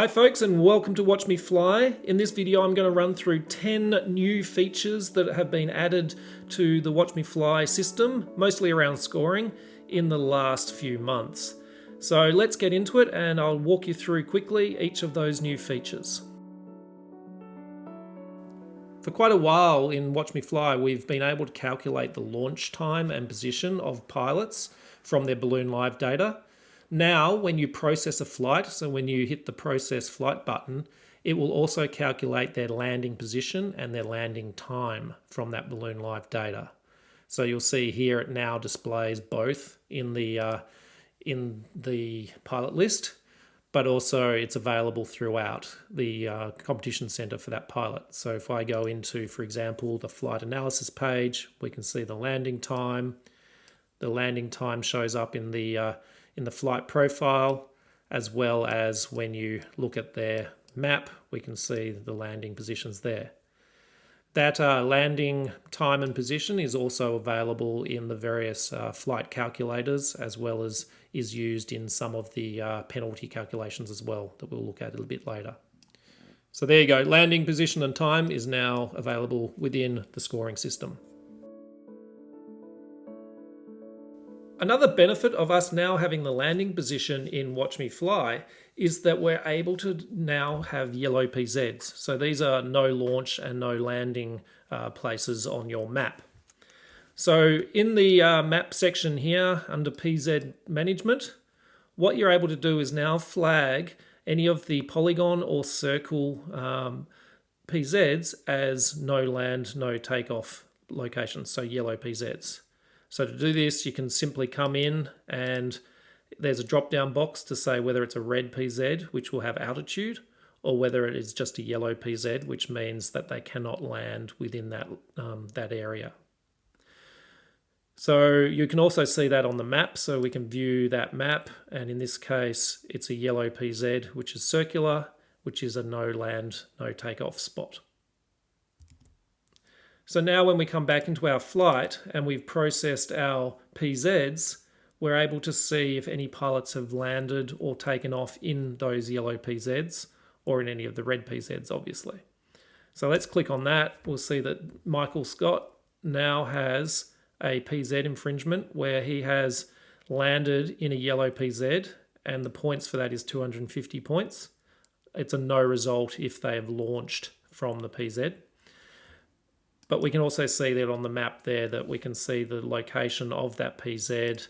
Hi folks, and welcome to Watch Me Fly. In this video I'm going to run through 10 new features that have been added to the Watch Me Fly system, mostly around scoring, in the last few months. So let's get into it and I'll walk you through quickly each of those new features. For quite a while in Watch Me Fly we've been able to calculate the launch time and position of pilots from their balloon live data. Now, when you process a flight, so when you hit the process flight button, it will also calculate their landing position and their landing time from that balloon live data. So you'll see here it now displays both in the pilot list, but also it's available throughout the competition center for that pilot. So if I go into, for example, the flight analysis page, we can see the landing time. The landing time shows up in the flight profile, as well as when you look at their map, we can see the landing positions there. That landing time and position is also available in the various flight calculators, as well as is used in some of the penalty calculations as well that we'll look at a little bit later. So there you go, landing position and time is now available within the scoring system. Another benefit of us now having the landing position in Watch Me Fly is that we're able to now have yellow PZs. So these are no launch and no landing places on your map. So in the map section here under PZ management, what you're able to do is now flag any of the polygon or circle PZs as no land, no takeoff locations, so yellow PZs. So to do this, you can simply come in and there's a drop-down box to say whether it's a red PZ, which will have altitude, or whether it is just a yellow PZ, which means that they cannot land within that area. So you can also see that on the map, so we can view that map, and in this case, it's a yellow PZ, which is circular, which is a no land, no takeoff spot. So now when we come back into our flight and we've processed our PZs, we're able to see if any pilots have landed or taken off in those yellow PZs or in any of the red PZs, obviously. So let's click on that. We'll see that Michael Scott now has a PZ infringement where he has landed in a yellow PZ and the points for that is 250 points. It's a no result if they have launched from the PZ. But we can also see that on the map there that we can see the location of that PZ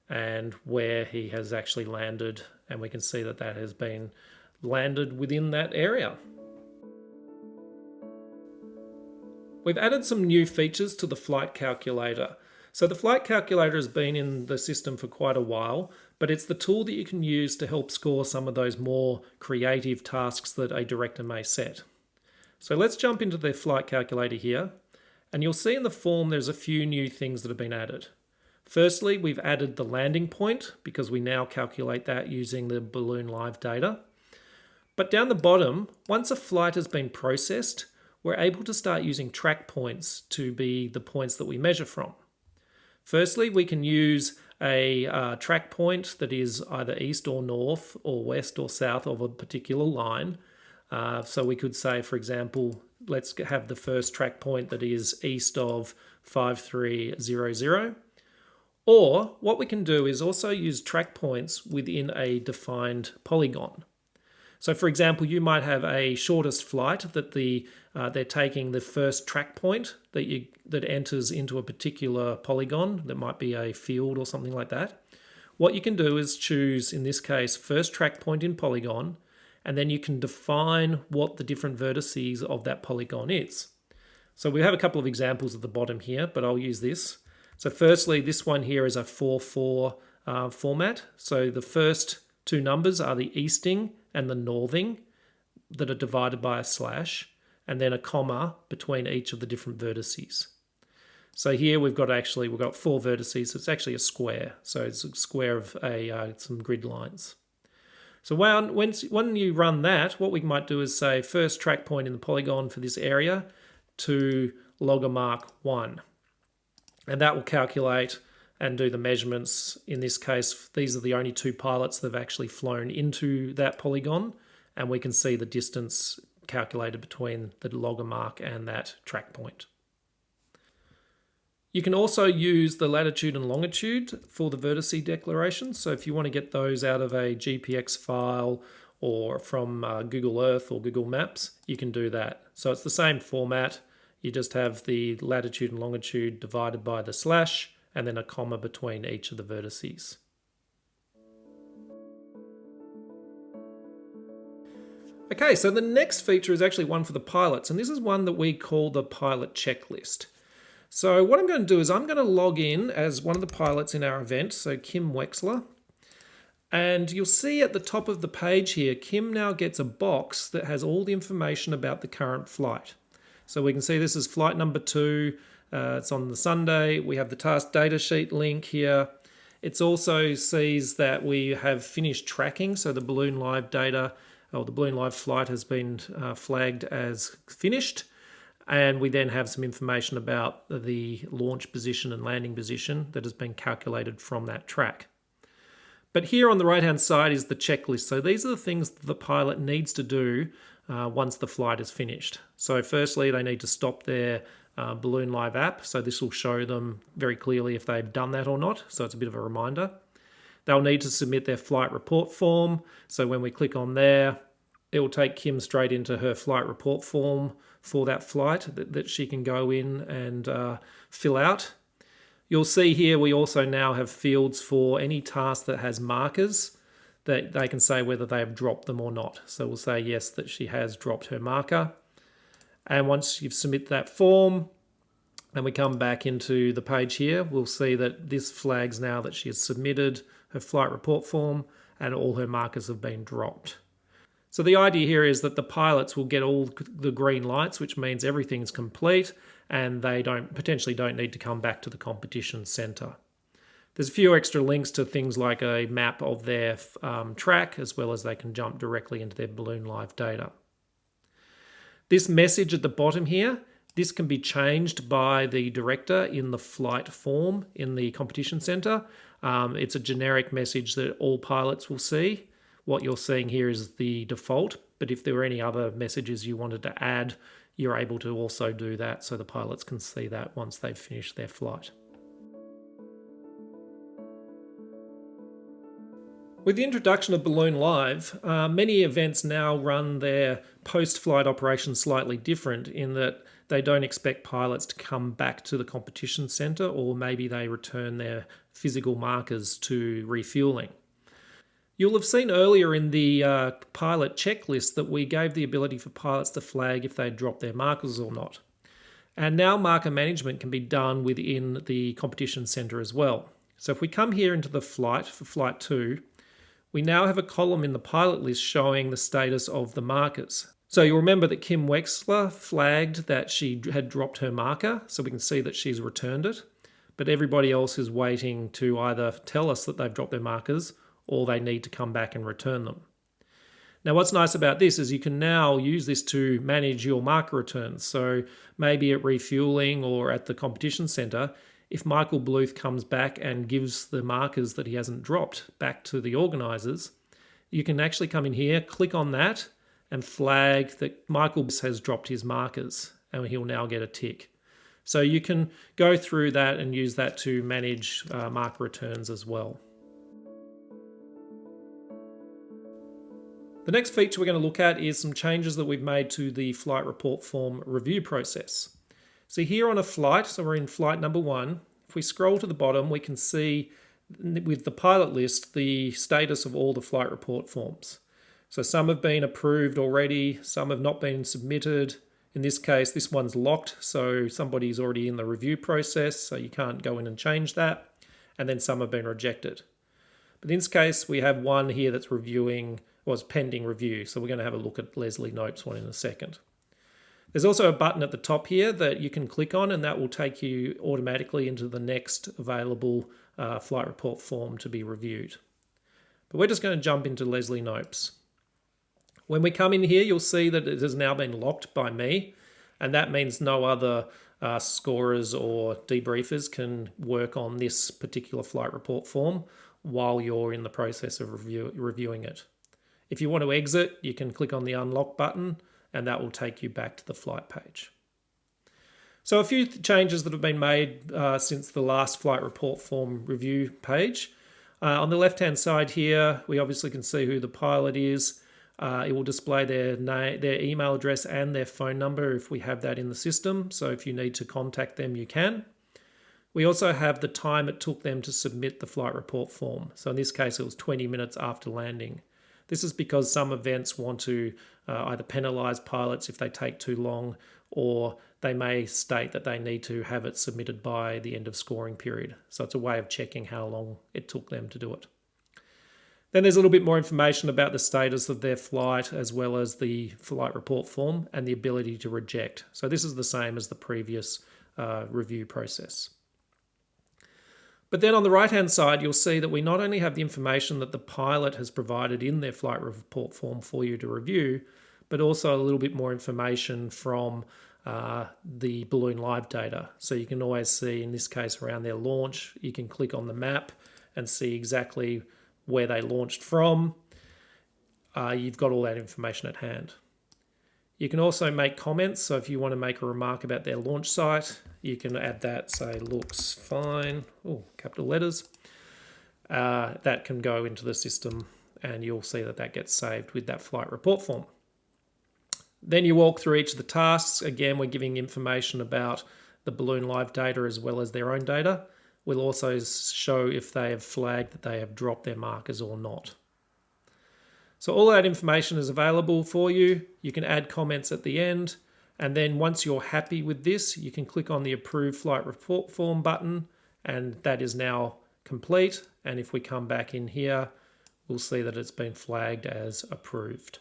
and where he has actually landed, and we can see that that has been landed within that area. We've added some new features to the flight calculator. So the flight calculator has been in the system for quite a while, but it's the tool that you can use to help score some of those more creative tasks that a director may set. So let's jump into the flight calculator here, and you'll see in the form there's a few new things that have been added. Firstly, we've added the landing point because we now calculate that using the balloon live data. But down the bottom, once a flight has been processed, we're able to start using track points to be the points that we measure from. Firstly, we can use a track point that is either east or north or west or south of a particular line. So we could say, for example, let's have the first track point that is east of 5300. Or what we can do is also use track points within a defined polygon. So for example, you might have a shortest flight that they're taking the first track point that enters into a particular polygon. That might be a field or something like that. What you can do is choose, in this case, first track point in polygon, and then you can define what the different vertices of that polygon is. So we have a couple of examples at the bottom here, but I'll use this. So firstly, this one here is a 4-4 format. So the first two numbers are the easting and the northing that are divided by a slash, and then a comma between each of the different vertices. So here we've got 4 vertices, so it's actually a square. So it's a square of some grid lines. So when you run that, what we might do is say first track point in the polygon for this area to logger mark 1. And that will calculate and do the measurements. In this case, these are the only two pilots that have actually flown into that polygon, and we can see the distance calculated between the logger mark and that track point. You can also use the latitude and longitude for the vertice declarations. So if you want to get those out of a GPX file or from Google Earth or Google Maps, you can do that. So it's the same format. You just have the latitude and longitude divided by the slash and then a comma between each of the vertices. Okay, so the next feature is actually one for the pilots, and this is one that we call the pilot checklist. So what I'm going to do is I'm going to log in as one of the pilots in our event, so Kim Wexler. And you'll see at the top of the page here, Kim now gets a box that has all the information about the current flight. So we can see this is flight number 2. It's on the Sunday. We have the task data sheet link here. It also sees that we have finished tracking, so the Balloon Live data, or the Balloon Live flight has been flagged as finished. And we then have some information about the launch position and landing position that has been calculated from that track. But here on the right-hand side is the checklist. So these are the things that the pilot needs to do once the flight is finished. So firstly, they need to stop their Balloon Live app. So this will show them very clearly if they've done that or not. So it's a bit of a reminder. They'll need to submit their flight report form. So when we click on there, it will take Kim straight into her flight report form for that flight that she can go in and fill out. You'll see here we also now have fields for any task that has markers that they can say whether they have dropped them or not. So we'll say yes, that she has dropped her marker. And once you've submitted that form, and we come back into the page here, we'll see that this flags now that she has submitted her flight report form and all her markers have been dropped. So the idea here is that the pilots will get all the green lights, which means everything's complete and they potentially don't need to come back to the competition centre. There's a few extra links to things like a map of their track, as well as they can jump directly into their Balloon Live data. This message at the bottom here, this can be changed by the director in the flight form in the competition centre. It's a generic message that all pilots will see. What you're seeing here is the default, but if there were any other messages you wanted to add, you're able to also do that so the pilots can see that once they've finished their flight. With the introduction of Balloon Live, many events now run their post-flight operations slightly different in that they don't expect pilots to come back to the competition centre, or maybe they return their physical markers to refueling. You'll have seen earlier in the pilot checklist that we gave the ability for pilots to flag if they dropped their markers or not. And now marker management can be done within the competition centre as well. So if we come here into the flight for flight 2, we now have a column in the pilot list showing the status of the markers. So you'll remember that Kim Wexler flagged that she had dropped her marker, so we can see that she's returned it. But everybody else is waiting to either tell us that they've dropped their markers or they need to come back and return them. Now what's nice about this is you can now use this to manage your marker returns. So maybe at refueling or at the competition centre, if Michael Bluth comes back and gives the markers that he hasn't dropped back to the organisers, you can actually come in here, click on that and flag that Michael has dropped his markers and he'll now get a tick. So you can go through that and use that to manage marker returns as well. The next feature we're going to look at is some changes that we've made to the flight report form review process. So here on a flight, so we're in flight number 1, if we scroll to the bottom, we can see with the pilot list the status of all the flight report forms. So some have been approved already, some have not been submitted. In this case, this one's locked, so somebody's already in the review process, so you can't go in and change that. And then some have been rejected. But in this case, we have one here that's was pending review, so we're going to have a look at Leslie Knope's one in a second. There's also a button at the top here that you can click on, and that will take you automatically into the next available flight report form to be reviewed. But we're just going to jump into Leslie Knope's. When we come in here, you'll see that it has now been locked by me, and that means no other scorers or debriefers can work on this particular flight report form while you're in the process of reviewing it. If you want to exit, you can click on the unlock button and that will take you back to the flight page. So a few changes that have been made since the last flight report form review page. On the left-hand side here, we obviously can see who the pilot is. It will display their name, their email address and their phone number if we have that in the system. So if you need to contact them, you can. We also have the time it took them to submit the flight report form. So in this case, it was 20 minutes after landing. This is because some events want to either penalise pilots if they take too long, or they may state that they need to have it submitted by the end of scoring period. So it's a way of checking how long it took them to do it. Then there's a little bit more information about the status of their flight, as well as the flight report form and the ability to reject. So this is the same as the previous review process. But then on the right-hand side, you'll see that we not only have the information that the pilot has provided in their flight report form for you to review, but also a little bit more information from the Balloon Live data. So you can always see, in this case, around their launch, you can click on the map and see exactly where they launched from. You've got all that information at hand. You can also make comments. So if you want to make a remark about their launch site, you can add that, say, looks fine, capital letters. That can go into the system and you'll see that that gets saved with that flight report form. Then you walk through each of the tasks. Again, we're giving information about the Balloon Live data as well as their own data. We'll also show if they have flagged that they have dropped their markers or not. So all that information is available for you. You can add comments at the end. And then once you're happy with this, you can click on the Approve Flight Report Form button, and that is now complete. And if we come back in here, we'll see that it's been flagged as approved.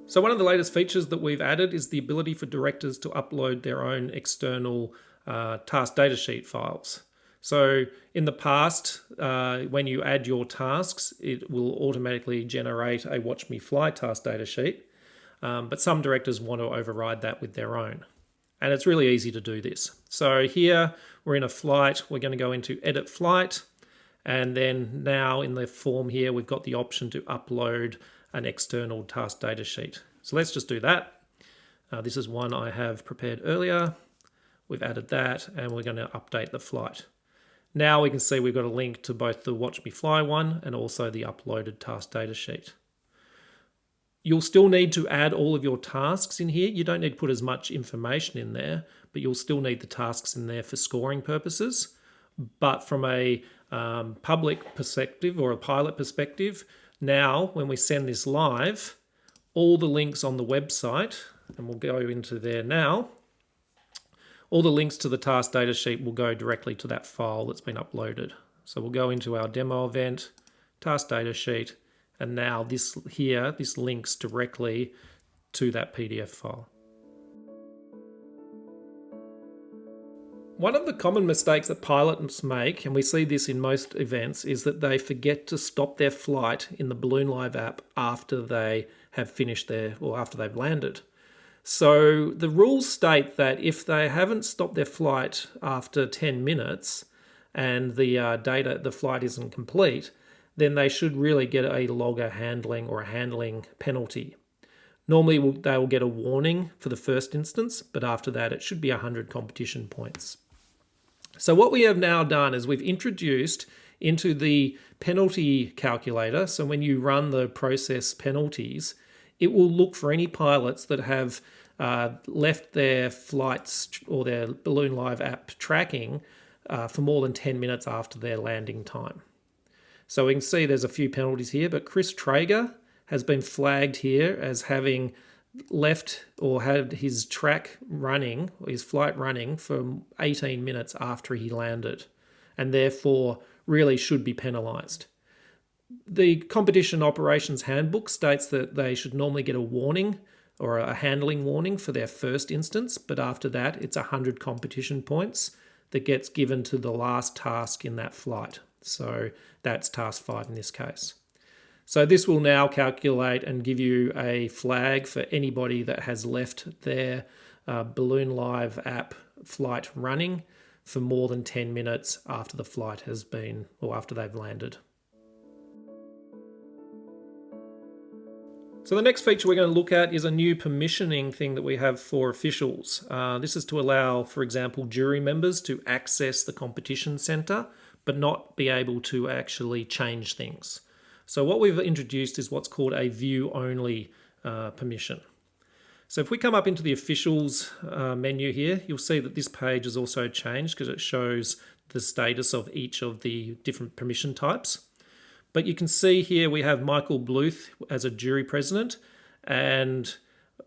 So one of the latest features that we've added is the ability for directors to upload their own external task datasheet files. So in the past, when you add your tasks, it will automatically generate a WatchMeFly task datasheet, but some directors want to override that with their own. And it's really easy to do this. So here we're in a flight, we're going to go into Edit Flight, and then now in the form here, we've got the option to upload an external task datasheet. So let's just do that. This is one I have prepared earlier. We've added that and we're going to update the flight. Now we can see we've got a link to both the WatchMeFly one and also the uploaded task datasheet. You'll still need to add all of your tasks in here. You don't need to put as much information in there, but you'll still need the tasks in there for scoring purposes. But from a public perspective or a pilot perspective, now when we send this live, all the links on the website, and we'll go into there now, all the links to the task datasheet will go directly to that file that's been uploaded. So we'll go into our demo event, task datasheet, and now this links directly to that PDF file. One of the common mistakes that pilots make, and we see this in most events, is that they forget to stop their flight in the Balloon Live app after they have finished after they've landed. So the rules state that if they haven't stopped their flight after 10 minutes and the flight isn't complete, then they should really get a logger handling or a handling penalty. Normally they will get a warning for the first instance, but after that it should be 100 competition points. So what we have now done is we've introduced into the penalty calculator, so when you run the process penalties, it will look for any pilots that have left their flights or their Balloon Live app tracking for more than 10 minutes after their landing time. So we can see there's a few penalties here, but Chris Traeger has been flagged here as having left or had his track running, or his flight running for 18 minutes after he landed, and therefore really should be penalised. The Competition Operations Handbook states that they should normally get a warning or a handling warning for their first instance, but after that it's 100 competition points that gets given to the last task in that flight. So that's task 5 in this case. So this will now calculate and give you a flag for anybody that has left their Balloon Live app flight running for more than 10 minutes after the flight has been, or after they've landed. So the next feature we're going to look at is a new permissioning thing that we have for officials. This is to allow, for example, jury members to access the competition centre, but not be able to actually change things. So what we've introduced is what's called a view-only permission. So if we come up into the officials menu here, you'll see that this page has also changed because it shows the status of each of the different permission types. But you can see here we have Michael Bluth as a jury president, and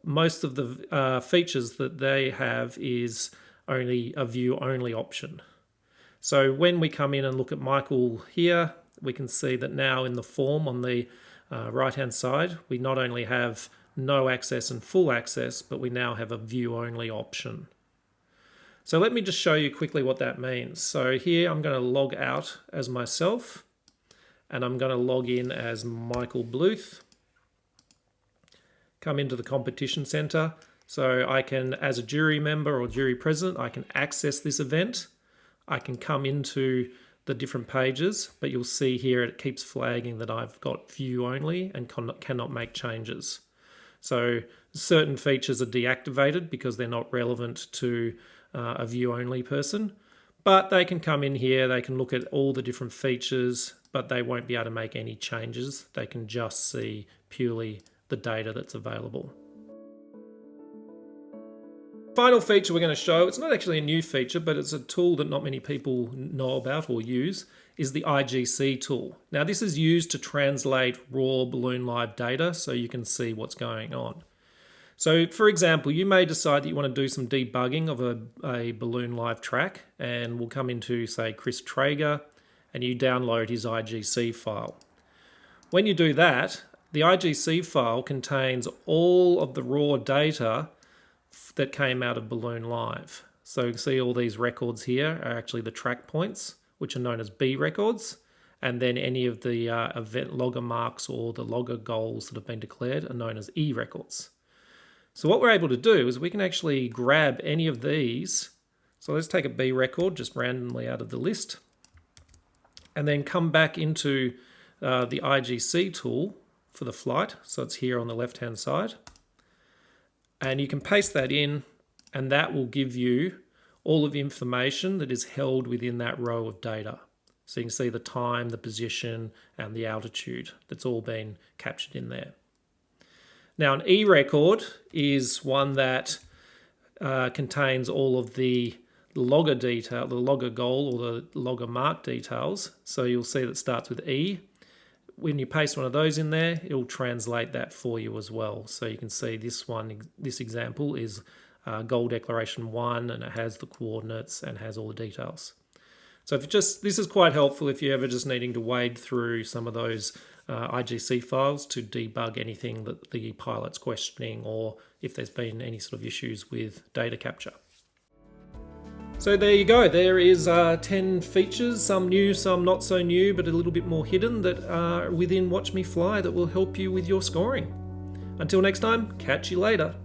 most of the features that they have is only a view-only option. So when we come in and look at Michael here, we can see that now in the form on the right-hand side, we not only have no access and full access, but we now have a view-only option. So let me just show you quickly what that means. So here I'm going to log out as myself, and I'm going to log in as Michael Bluth. Come into the competition center. So I can, as a jury member or jury president, I can access this event. I can come into the different pages, but you'll see here it keeps flagging that I've got view only and cannot make changes. So certain features are deactivated because they're not relevant to a view only person, but they can come in here, they can look at all the different features, but they won't be able to make any changes. They can just see purely the data that's available. Final feature we're going to show, it's not actually a new feature, but it's a tool that not many people know about or use, is the IGC tool. Now this is used to translate raw balloon live data so you can see what's going on. So for example, you may decide that you want to do some debugging of a balloon live track, and we'll come into, say, Chris Traeger, and you download his IGC file. When you do that, the IGC file contains all of the raw data that came out of Balloon Live. So you can see all these records here are actually the track points, which are known as B records, and then any of the event logger marks or the logger goals that have been declared are known as E records. So what we're able to do is we can actually grab any of these. So let's take a B record just randomly out of the list, and then come back into the IGC tool for the flight. So it's here on the left-hand side. And you can paste that in, and that will give you all of the information that is held within that row of data. So you can see the time, the position, and the altitude. That's all been captured in there. Now, an E record is one that contains all of the logger detail, the logger goal or the logger mark details. So you'll see that it starts with E. When you paste one of those in there, it'll translate that for you as well. So you can see this one, this example is goal declaration 1, and it has the coordinates and has all the details. So if this is quite helpful if you're ever just needing to wade through some of those IGC files to debug anything that the pilot's questioning, or if there's been any sort of issues with data capture. So there you go, there is 10 features, some new, some not so new, but a little bit more hidden, that are within WatchMeFly that will help you with your scoring. Until next time, catch you later.